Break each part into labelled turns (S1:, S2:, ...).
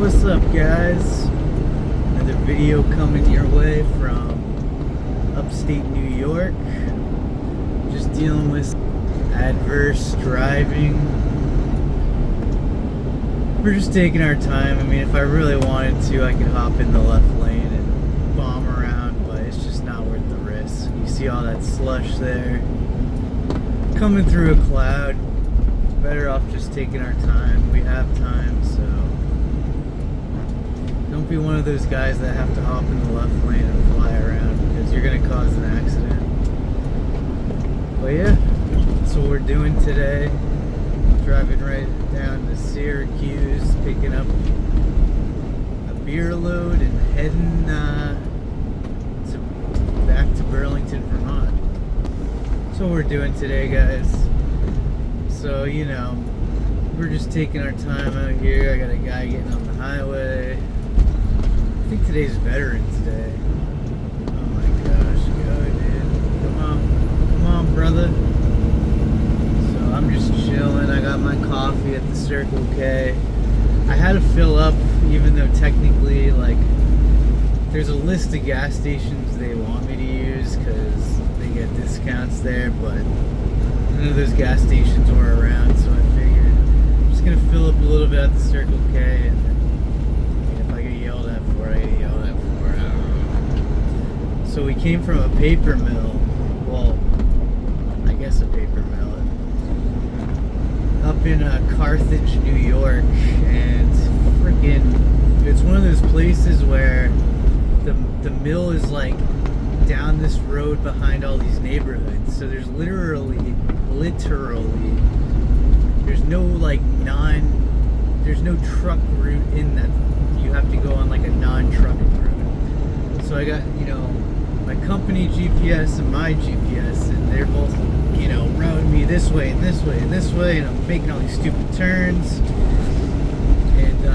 S1: What's up, guys? Another video coming your way from upstate New York. Just dealing with adverse driving. We're just taking our time. I mean, if I really wanted to, I could hop in the left lane and bomb around, but it's just not worth the risk. You see all that slush there coming through a cloud. Better off just taking our time. We have time, so don't be one of those guys that have to hop in the left lane and fly around, because you're gonna cause an accident. But yeah, that's what we're doing today. Driving right down to Syracuse, picking up a beer load and heading back to Burlington, Vermont. That's what we're doing today, guys. So, you know, we're just taking our time out here. I got a guy getting on the highway. I think today's Veterans Day. Oh my gosh, go dude. Come on, brother. So I'm just chilling. I got my coffee at the Circle K. I had to fill up, even though technically, like, there's a list of gas stations they want me to use because they get discounts there, but none of those gas stations were around, so I figured I'm just gonna fill up a little bit at the Circle K, and then if I get yelled at for it, I get yelled at for it. I don't know. So we came from a paper mill, well, I guess a paper mill, up in Carthage, New York, and freaking, it's one of those places where the mill is like down this road behind all these neighborhoods, so there's literally there's no there's no truck route in that. You have to go on like a non-truck route. So I got, you know, my company GPS and my GPS, and they're both, you know, routing me this way and this way and this way, and I'm making all these stupid turns. And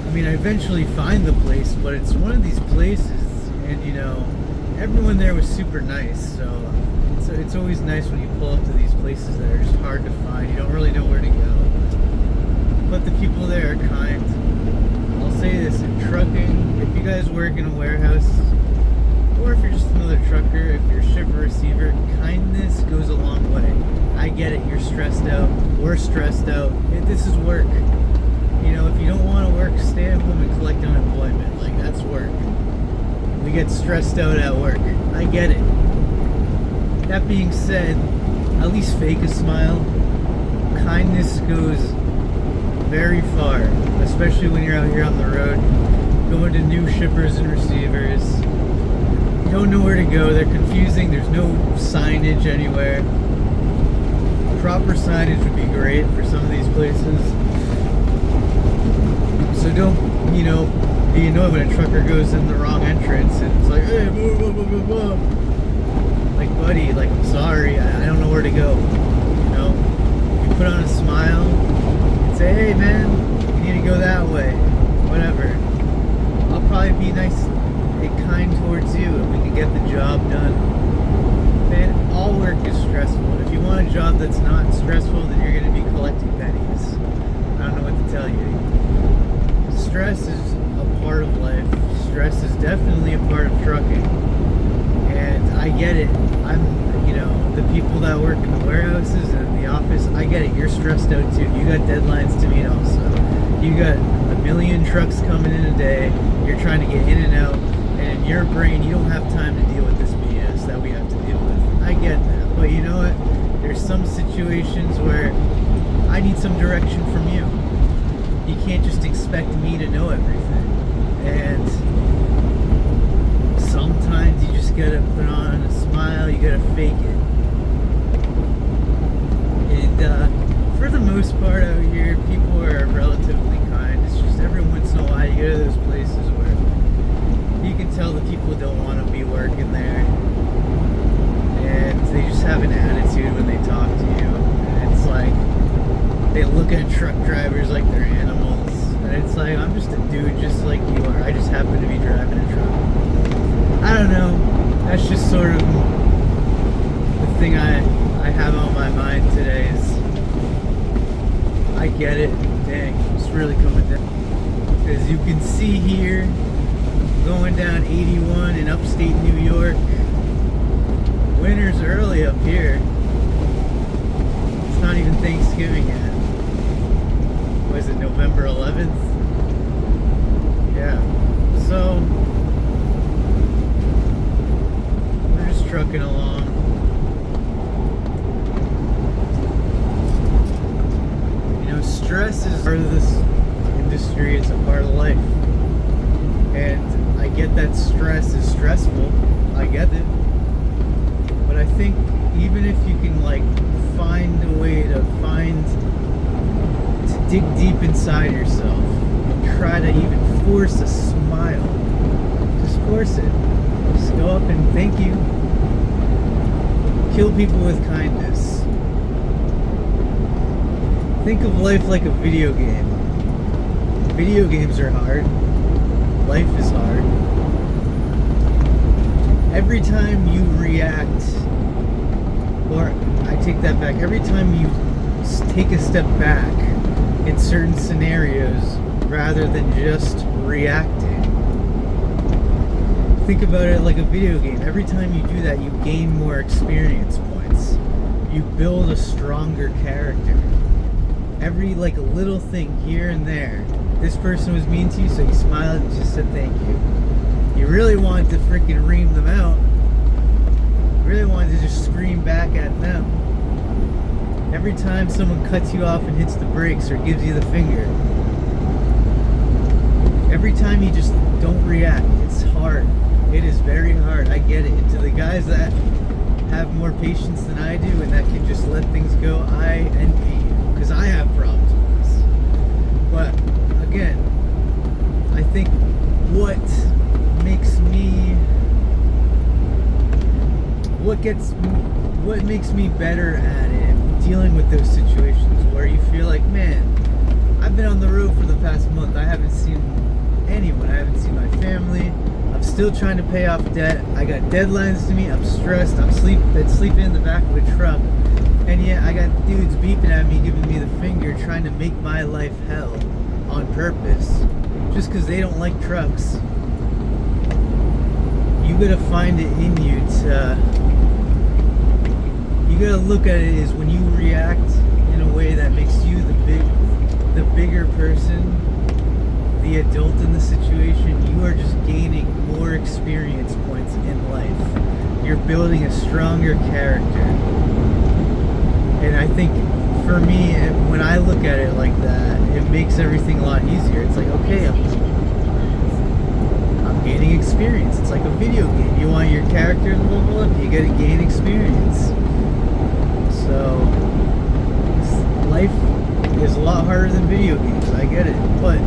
S1: I mean, I eventually find the place, but it's one of these places, and you know, everyone there was super nice, so it's always nice when you pull up to these places that are just hard to find. You don't really know where to go, but the people there are kind. I'll say this, in trucking, if you guys work in a warehouse, or if you're just another trucker, if you're a shipper receiver, kindness goes a long way. I get it, you're stressed out, we're stressed out, this is work. You know, if you don't want to work, stay at home and collect unemployment. Like, that's work. We get stressed out at work. I get it. That being said, at least fake a smile. Kindness goes very far, especially when you're out here on the road, going to new shippers and receivers. You don't know where to go. They're confusing. There's no signage anywhere. Proper signage would be great for some of these places. So don't, you know, be annoyed when a trucker goes in the wrong entrance and it's like, hey, blah, blah, blah, blah, blah. Like, buddy, like, I'm sorry, I don't know where to go. You know, you put on a smile and say, hey man, you need to go that way, whatever. I'll probably be nice and kind towards you and we can get the job done. Man, all work is stressful. If you want a job that's not stressful, then you're going to be collecting pennies. I don't know what to tell you. Stress is a part of life. Stress is definitely a part of trucking. And I get it. You know, the people that work in the warehouses and in the office, I get it. You're stressed out too. You got deadlines to meet also. You got a million trucks coming in a day. You're trying to get in and out. And in your brain, you don't have time to deal with this BS that we have to deal with. I get that. But you know what? There's some situations where I need some direction from you. You can't just expect me to know everything. And sometimes you just gotta put on a smile, you gotta fake it. And for the most part out here, people are relatively kind. It's just every once in a while you go to those places where you can tell the people don't want to be working there. And they just have an attitude when they talk to you. And it's like, they look at truck drivers like they're animals, and it's like, I'm just a dude just like you are. I just happen to be driving a truck. I don't know. That's just sort of the thing I have on my mind today is, I get it. Dang, really coming down. As you can see here, going down 81 in upstate New York. Winter's early up here. It's not even Thanksgiving yet. What is it, November 11th? Yeah. So, we're just trucking along. You know, stress is part of this industry. It's a part of life. And I get that stress is stressful. I get it. But I think even if you can like find a way to dig deep inside yourself and try to even force a smile, just force it. Just go up and thank you. Kill people with kindness. Think of life like a video game. Video games are hard. Life is hard. Every time you react, or I take that back, every time you take a step back in certain scenarios rather than just reacting, think about it like a video game. Every time you do that, you gain more experience points. You build a stronger character. Every like a little thing here and there. This person was mean to you, so you smiled and just said thank you. You really wanted to freaking ream them out. You really wanted to just scream back at them. Every time someone cuts you off and hits the brakes or gives you the finger. Every time you just don't react. It's hard. It is very hard. I get it. And to the guys that have more patience than I do and that can just let things go, I envy you. Because I have problems with this. But again, I think what makes me better at it, dealing with those situations where you feel like, man, I've been on the road for the past month. I haven't seen anyone. I haven't seen my family. I'm still trying to pay off debt. I got deadlines to meet. I'm stressed. I'm sleeping in the back of a truck. And yet I got dudes beeping at me, giving me the finger, trying to make my life hell on purpose. Just because they don't like trucks. You gotta find it in you to... You gotta look at it as when you react in a way that makes you the bigger person, the adult in the situation, you are just gaining more experience points in life. You're building a stronger character. And I think for me, when I look at it like that, it makes everything a lot easier. It's like, okay, I'm gaining experience. It's like a video game. You want your character to level up, you gotta gain experience. So, life is a lot harder than video games. I get it. But,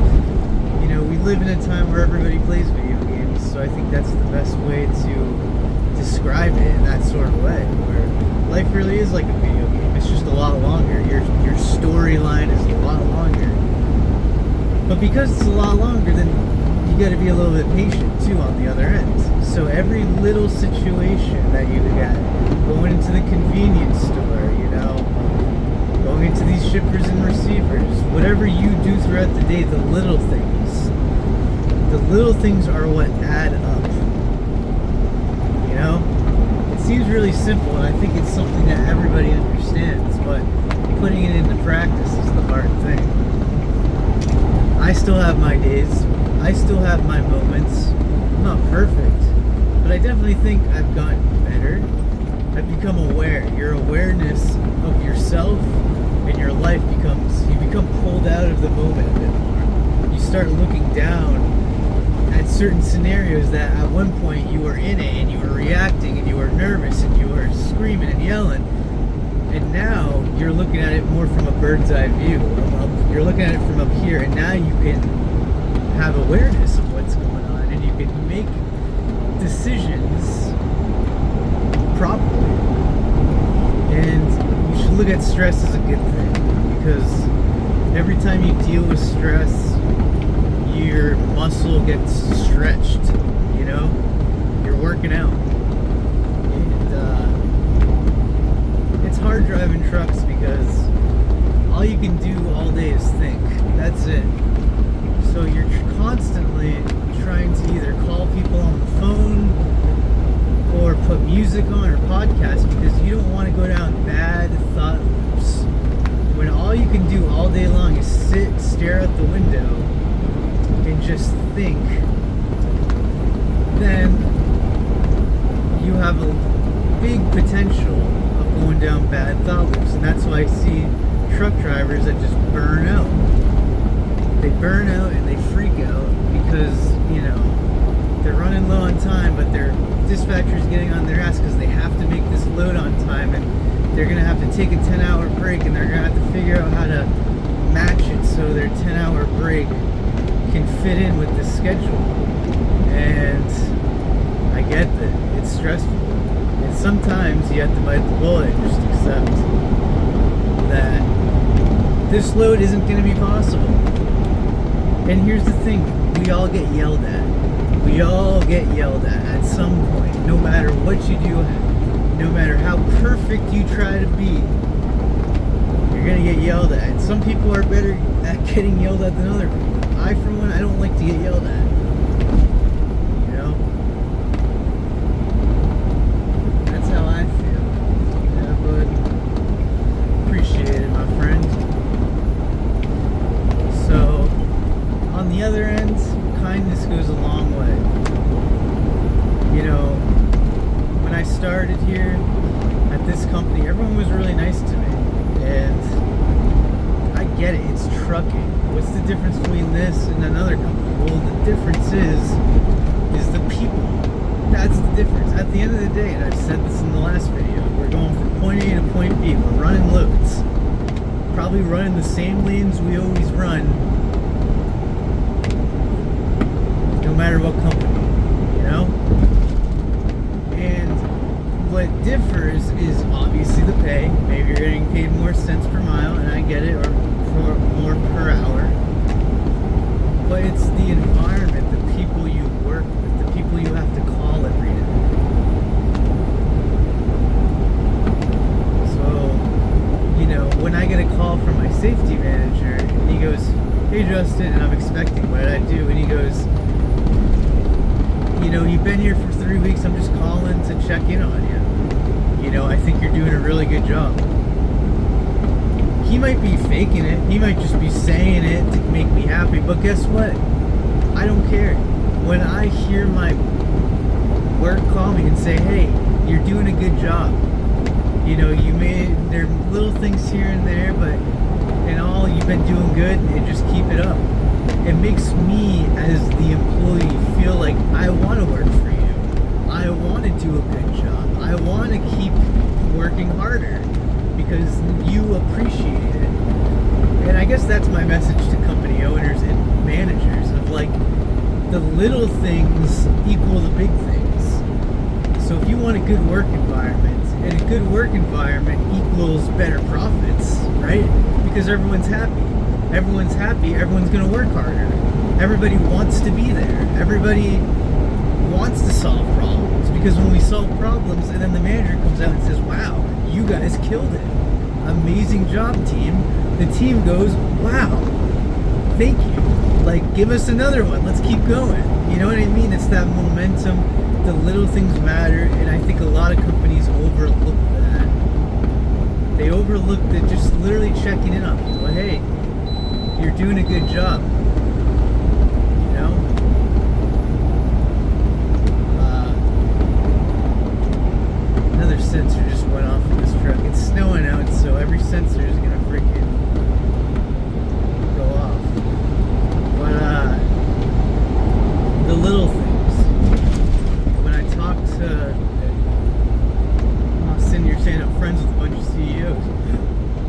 S1: you know, we live in a time where everybody plays video games, so I think that's the best way to describe it in that sort of way, where life really is like a video game. It's just a lot longer. Your storyline is a lot longer. But because it's a lot longer, then you got to be a little bit patient too on the other end. So every little situation that you got, going into the convenience store, you know, going into these shippers and receivers, whatever you do throughout the day, the little things are what add up. You know? It seems really simple, and I think it's something that everybody understands, but putting it into practice is the hard thing. I still have my days. I still have my moments. I'm not perfect, but I definitely think I've gotten better. I've become aware. Your awareness of yourself and your life you become pulled out of the moment a bit more. You start looking down at certain scenarios that at one point you were in it and you were reacting and you were nervous and you were screaming and yelling, and now you're looking at it more from a bird's eye view. You're looking at it from up here, and now you can have awareness of what's going on and you can make decisions properly. And you should look at stress as a good thing, because every time you deal with stress, your muscle gets stretched, you know? You're working out. And it's hard driving trucks because all you can do all day is think. that's it. So you're constantly trying to either call people on the phone or put music on or podcast because you don't want to go down bad thought loops. When all you can do all day long is sit, stare out the window, and just think, then you have a big potential of going down bad thought loops. And that's why I see truck drivers that just burn out. They burn out and they freak out because, they're running low on time, but their dispatcher's getting on their ass because they have to make this load on time, and they're going to have to take a 10-hour break, and they're going to have to figure out how to match it so their 10-hour break can fit in with the schedule. And I get that it's stressful, and sometimes you have to bite the bullet and just accept that this load isn't going to be possible. And here's the thing, we all get yelled at. We all get yelled at some point, no matter what you do, no matter how perfect you try to be, you're going to get yelled at. And some people are better at getting yelled at than other people. I, for one, I don't like to get yelled at. That's how I feel. Yeah, but appreciate it, my friend. So, on the other end, kindness goes a long way. When I started here at this company, everyone was really nice to me. And I get it, it's trucking. What's the difference between this and another company? Well, the difference is the people. That's the difference. At the end of the day, and I've said this in the last video, we're going from point A to point B. We're running loads. Probably running the same lanes we always run, no matter what company, And what differs is obviously the pay. Maybe you're getting paid more cents per mile, and I get it, or for more per hour. But it's the environment, the people you work with, the people you have to call every day. So, when I get a call from my safety manager, and he goes, "Hey Justin," and I'm expecting, what did I do? And he goes, "You've been here for 3 weeks, I'm just calling to check in on you. I think you're doing a really good job." He might be faking it, he might just be saying it to make me happy, but guess what? I don't care. When I hear my work call me and say, "Hey, you're doing a good job. There are little things here and there, but in all, you've been doing good, and just keep it up." It makes me, as the employee, feel like I want to work for you. I want to do a good job. I want to keep working harder because you appreciate it. And I guess that's my message to company owners and managers of the little things equal the big things. So if you want a good work environment, and a good work environment equals better profits, right? Because everyone's happy. Everyone's happy, everyone's going to work harder. Everybody wants to be there. Everybody wants to solve problems, because when we solve problems and then the manager comes out and says, "Wow, you guys killed it. Amazing job, team." The team goes, "Wow, thank you. Give us another one. Let's keep going." You know what I mean? It's that momentum. The little things matter, and I think a lot of companies overlook that. They overlook that just literally checking in on people. Hey, you're doing a good job. Another sensor just went off in this truck. It's snowing out, so every sensor is gonna freaking go off. But the little things. When I talk to, I'm sitting here saying I'm friends with a bunch of CEOs,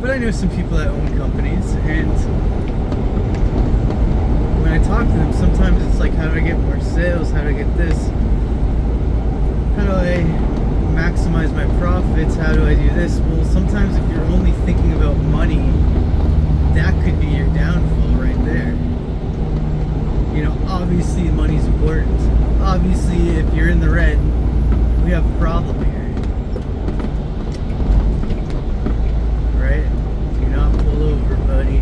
S1: but I know some people that own companies, and when I talk to them, sometimes it's like, how do I get more sales? How do I get this? How do I maximize my profits? How do I do this? Well, sometimes if you're only thinking about money, that could be your downfall right there. Obviously money's important. Obviously, if you're in the red, we have a problem here. Right? Do not pull over, buddy.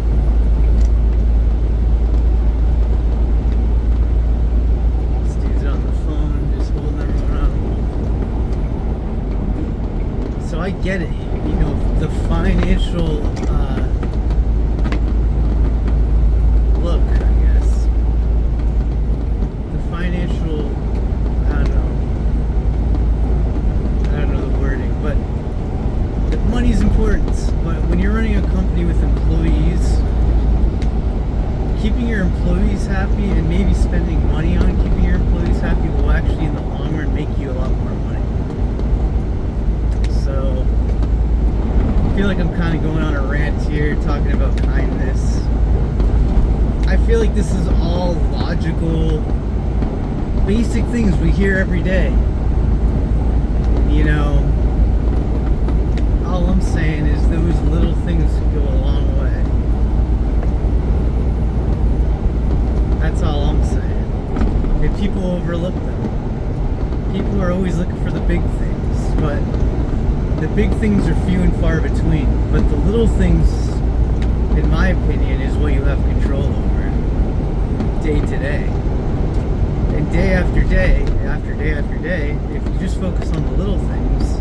S1: keeping your employees happy and maybe spending money on keeping your employees happy will actually in the long run make you a lot more money. So I feel like I'm kind of going on a rant here talking about kindness. I feel like this is all logical, basic things we hear every day. You know, all I'm saying is those little things go a long way. That's all I'm saying. And people overlook them. People are always looking for the big things, but the big things are few and far between. But the little things, in my opinion, is what you have control over day to day. And day after day, after day after day, if you just focus on the little things,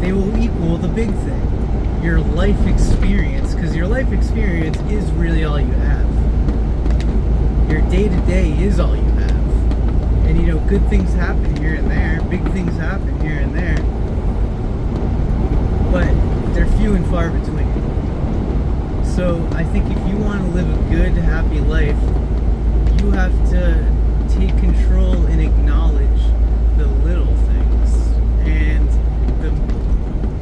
S1: they will equal the big thing. Your life experience, because your life experience is really all you have. Your day-to-day is all you have. And you know, good things happen here and there, big things happen here and there, but they're few and far between. So I think if you want to live a good, happy life, you have to take control and acknowledge the little things. And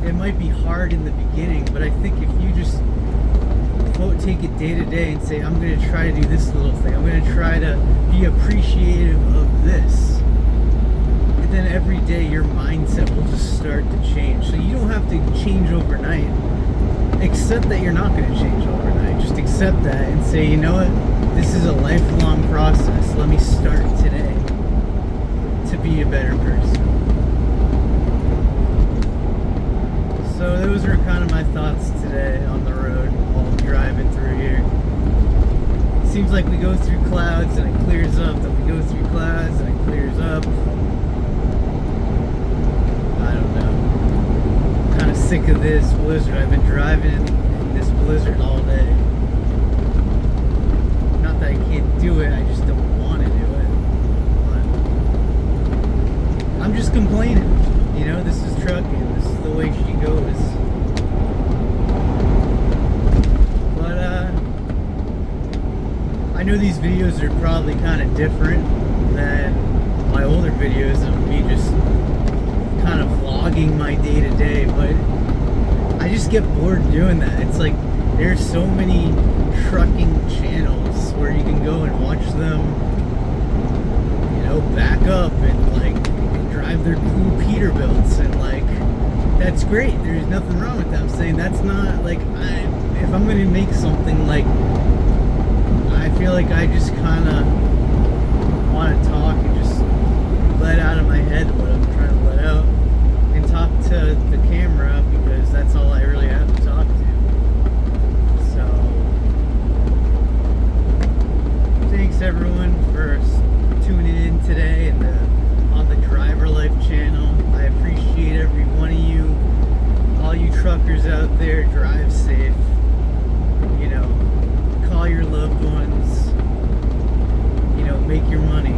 S1: it might be hard in the beginning, but I think if you just take it day to day and say, I'm going to try to do this little thing, I'm going to try to be appreciative of this, and then every day your mindset will just start to change. So you don't have to change overnight. Accept that you're not going to change overnight. Just accept that and say, you know what, this is a lifelong process. Let me start today to be a better person. So those are kind of my thoughts today on the road while I'm driving through here. It seems like we go through clouds and it clears up, then we go through clouds and it clears up. I don't know. I'm kind of sick of this blizzard. I've been driving in this blizzard all day. Not that I can't do it, I just don't want to do it. But I'm just complaining. You know, this is trucking. This is the way she goes. But, I know these videos are probably kind of different than my older videos of me just kind of vlogging my day-to-day, but I just get bored doing that. It's like, there's so many trucking channels where you can go and watch them, you know, back up and, like, drive their cool Peterbilts, and like, that's great. There's nothing wrong with that. I'm saying that's not like, if I'm going to make something, like, I feel like I just kind of want to talk and just let out of my head what I'm trying to let out and talk to the camera, because that's all I really have to talk to. So thanks everyone for tuning in today and on the Driver Life channel. I appreciate every one of you. All you truckers out there, drive safe. You know, call your loved ones. You know, make your money.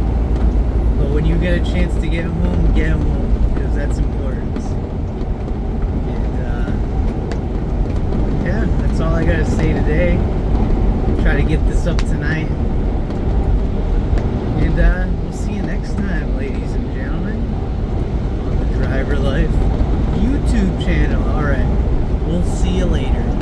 S1: But when you get a chance to get home, because that's important. And yeah, that's all I gotta say today. Try to get this up tonight. And we'll see you next time, ladies and gentlemen, on the Driver Life YouTube channel. Alright, we'll see you later.